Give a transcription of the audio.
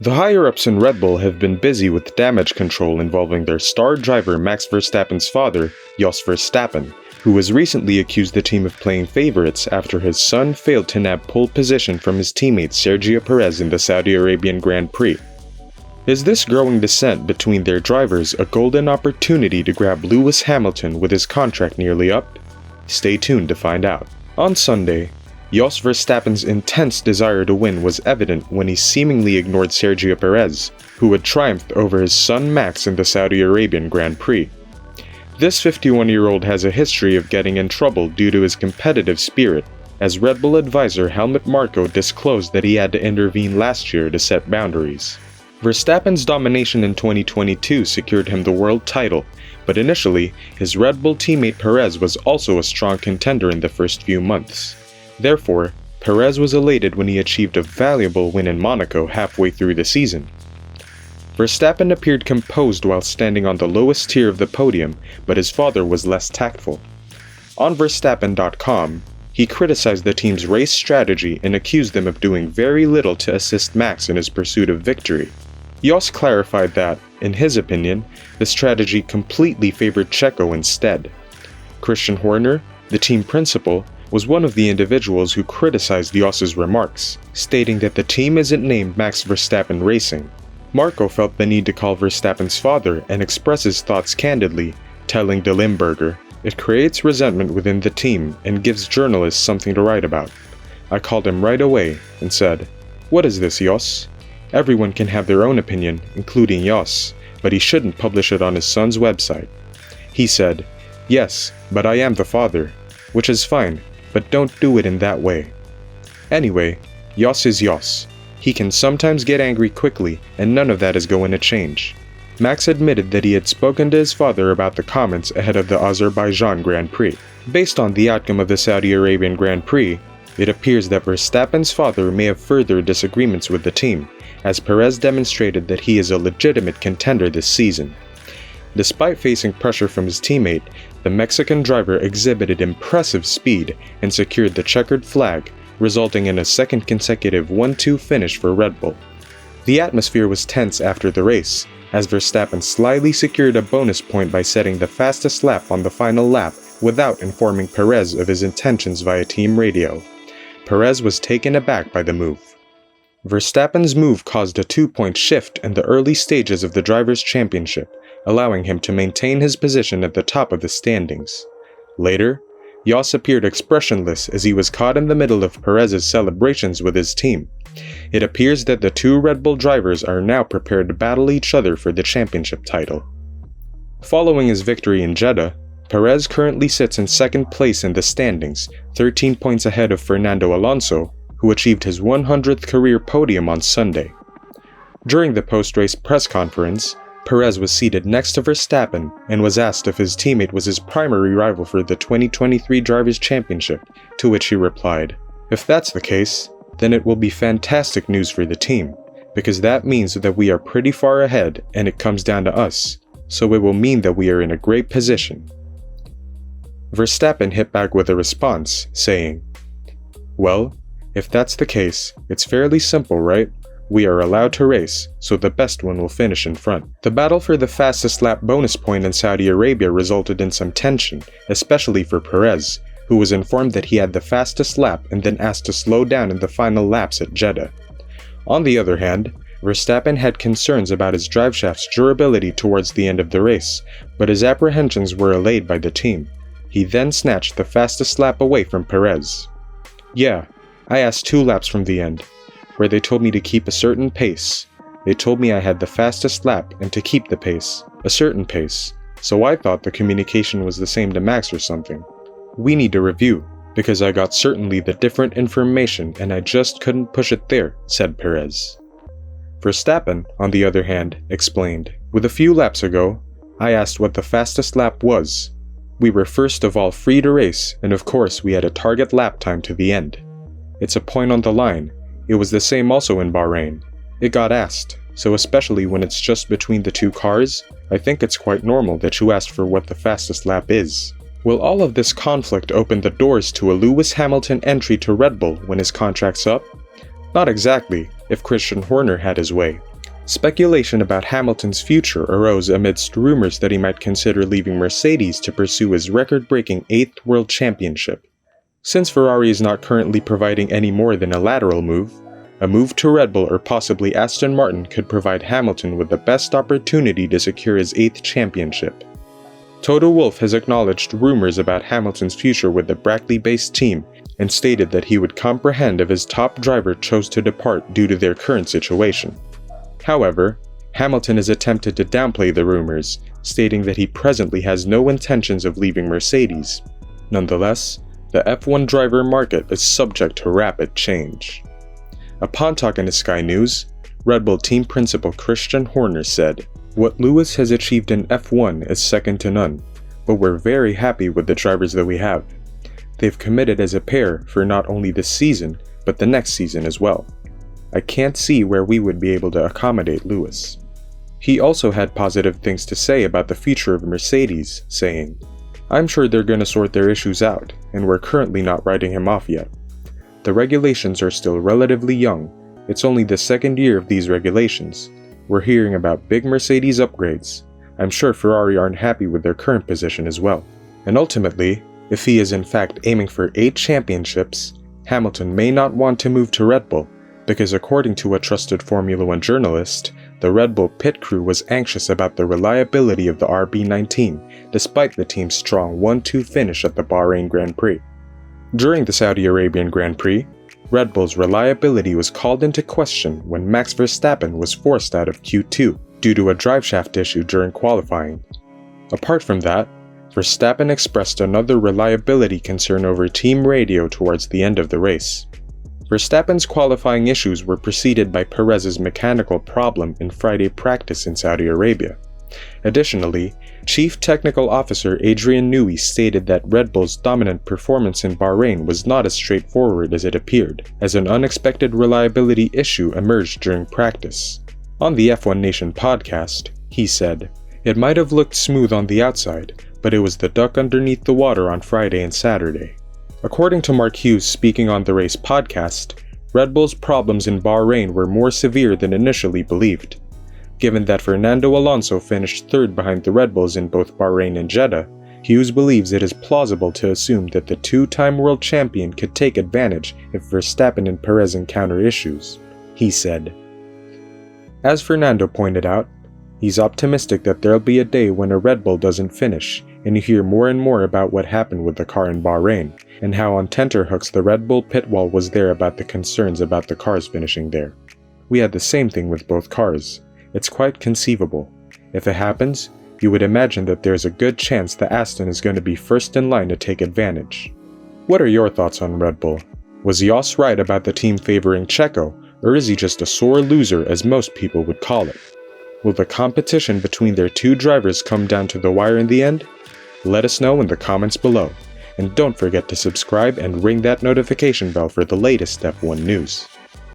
The higher-ups in Red Bull have been busy with damage control involving their star driver Max Verstappen's father, Jos Verstappen, who was recently accused the team of playing favorites after his son failed to nab pole position from his teammate Sergio Perez in the Saudi Arabian Grand Prix. Is this growing dissent between their drivers a golden opportunity to grab Lewis Hamilton with his contract nearly up? Stay tuned to find out. On Sunday, Jos Verstappen's intense desire to win was evident when he seemingly ignored Sergio Perez, who had triumphed over his son Max in the Saudi Arabian Grand Prix. This 51-year-old has a history of getting in trouble due to his competitive spirit, as Red Bull advisor Helmut Marko disclosed that he had to intervene last year to set boundaries. Verstappen's domination in 2022 secured him the world title, but initially, his Red Bull teammate Perez was also a strong contender in the first few months. Therefore, Perez was elated when he achieved a valuable win in Monaco halfway through the season. Verstappen appeared composed while standing on the lowest tier of the podium, but his father was less tactful. On Verstappen.com, he criticized the team's race strategy and accused them of doing very little to assist Max in his pursuit of victory. Jos clarified that, in his opinion, the strategy completely favored Checo instead. Christian Horner, the team principal, was one of the individuals who criticized Jos's remarks, stating that the team isn't named Max Verstappen Racing. Marko felt the need to call Verstappen's father and express his thoughts candidly, telling De Limburger, "It creates resentment within the team and gives journalists something to write about. I called him right away and said, 'What is this, Jos? Everyone can have their own opinion, including Jos, but he shouldn't publish it on his son's website.' He said, 'Yes, but I am the father,' which is fine, but don't do it in that way. Anyway, Jos is Jos. He can sometimes get angry quickly, and none of that is going to change." Max admitted that he had spoken to his father about the comments ahead of the Azerbaijan Grand Prix. Based on the outcome of the Saudi Arabian Grand Prix, it appears that Verstappen's father may have further disagreements with the team, as Perez demonstrated that he is a legitimate contender this season. Despite facing pressure from his teammate, the Mexican driver exhibited impressive speed and secured the checkered flag, resulting in a second consecutive 1-2 finish for Red Bull. The atmosphere was tense after the race, as Verstappen slyly secured a bonus point by setting the fastest lap on the final lap without informing Perez of his intentions via team radio. Perez was taken aback by the move. Verstappen's move caused a 2-point shift in the early stages of the Drivers' Championship, allowing him to maintain his position at the top of the standings. Later, Jos appeared expressionless as he was caught in the middle of Perez's celebrations with his team. It appears that the two Red Bull drivers are now prepared to battle each other for the championship title. Following his victory in Jeddah, Perez currently sits in second place in the standings, 13 points ahead of Fernando Alonso, who achieved his 100th career podium on Sunday. During the post-race press conference, Perez was seated next to Verstappen and was asked if his teammate was his primary rival for the 2023 Drivers' Championship, to which he replied, "If that's the case, then it will be fantastic news for the team, because that means that we are pretty far ahead and it comes down to us, so it will mean that we are in a great position." Verstappen hit back with a response, saying, "Well, if that's the case, it's fairly simple, right? We are allowed to race, so the best one will finish in front." The battle for the fastest lap bonus point in Saudi Arabia resulted in some tension, especially for Perez, who was informed that he had the fastest lap and then asked to slow down in the final laps at Jeddah. On the other hand, Verstappen had concerns about his driveshaft's durability towards the end of the race, but his apprehensions were allayed by the team. He then snatched the fastest lap away from Perez. "Yeah, I asked 2 laps from the end, where they told me to keep a certain pace. They told me I had the fastest lap and to keep the pace, a certain pace, so I thought the communication was the same to Max or something. We need to review, because I got certainly the different information and I just couldn't push it there," said Perez. Verstappen, on the other hand, explained, "With a few laps ago, I asked what the fastest lap was. We were first of all free to race, and of course we had a target lap time to the end. It's a point on the line. It was the same also in Bahrain. It got asked, so especially when it's just between the two cars, I think it's quite normal that you asked for what the fastest lap is." Will all of this conflict open the doors to a Lewis Hamilton entry to Red Bull when his contract's up? Not exactly, if Christian Horner had his way. Speculation about Hamilton's future arose amidst rumors that he might consider leaving Mercedes to pursue his record-breaking 8th World Championship. Since Ferrari is not currently providing any more than a lateral move, a move to Red Bull or possibly Aston Martin could provide Hamilton with the best opportunity to secure his 8th championship. Toto Wolff has acknowledged rumors about Hamilton's future with the Brackley-based team and stated that he would comprehend if his top driver chose to depart due to their current situation. However, Hamilton has attempted to downplay the rumors, stating that he presently has no intentions of leaving Mercedes. Nonetheless, the F1 driver market is subject to rapid change. Upon talking to Sky News, Red Bull team principal Christian Horner said, "What Lewis has achieved in F1 is second to none, but we're very happy with the drivers that we have. They've committed as a pair for not only this season, but the next season as well. I can't see where we would be able to accommodate Lewis." He also had positive things to say about the future of Mercedes, saying, "I'm sure they're going to sort their issues out, and we're currently not writing him off yet. The regulations are still relatively young. It's only the second year of these regulations. We're hearing about big Mercedes upgrades. I'm sure Ferrari aren't happy with their current position as well." And ultimately, if he is in fact aiming for 8 championships, Hamilton may not want to move to Red Bull, because according to a trusted Formula One journalist, the Red Bull pit crew was anxious about the reliability of the RB19, despite the team's strong 1-2 finish at the Bahrain Grand Prix. During the Saudi Arabian Grand Prix, Red Bull's reliability was called into question when Max Verstappen was forced out of Q2 due to a driveshaft issue during qualifying. Apart from that, Verstappen expressed another reliability concern over team radio towards the end of the race. Verstappen's qualifying issues were preceded by Perez's mechanical problem in Friday practice in Saudi Arabia. Additionally, Chief Technical Officer Adrian Newey stated that Red Bull's dominant performance in Bahrain was not as straightforward as it appeared, as an unexpected reliability issue emerged during practice. On the F1 Nation podcast, he said, "It might have looked smooth on the outside, but it was the duck underneath the water on Friday and Saturday." According to Mark Hughes speaking on the Race podcast, Red Bull's problems in Bahrain were more severe than initially believed. Given that Fernando Alonso finished third behind the Red Bulls in both Bahrain and Jeddah, Hughes believes it is plausible to assume that the 2-time world champion could take advantage if Verstappen and Perez encounter issues. He said, "As Fernando pointed out, he's optimistic that there'll be a day when a Red Bull doesn't finish, and you hear more and more about what happened with the car in Bahrain, and how on tenterhooks the Red Bull pit wall was there about the concerns about the cars finishing there. We had the same thing with both cars. It's quite conceivable. If it happens, you would imagine that there's a good chance the Aston is going to be first in line to take advantage." What are your thoughts on Red Bull? Was Jos right about the team favoring Checo, or is he just a sore loser as most people would call it? Will the competition between their two drivers come down to the wire in the end? Let us know in the comments below, and don't forget to subscribe and ring that notification bell for the latest F1 news.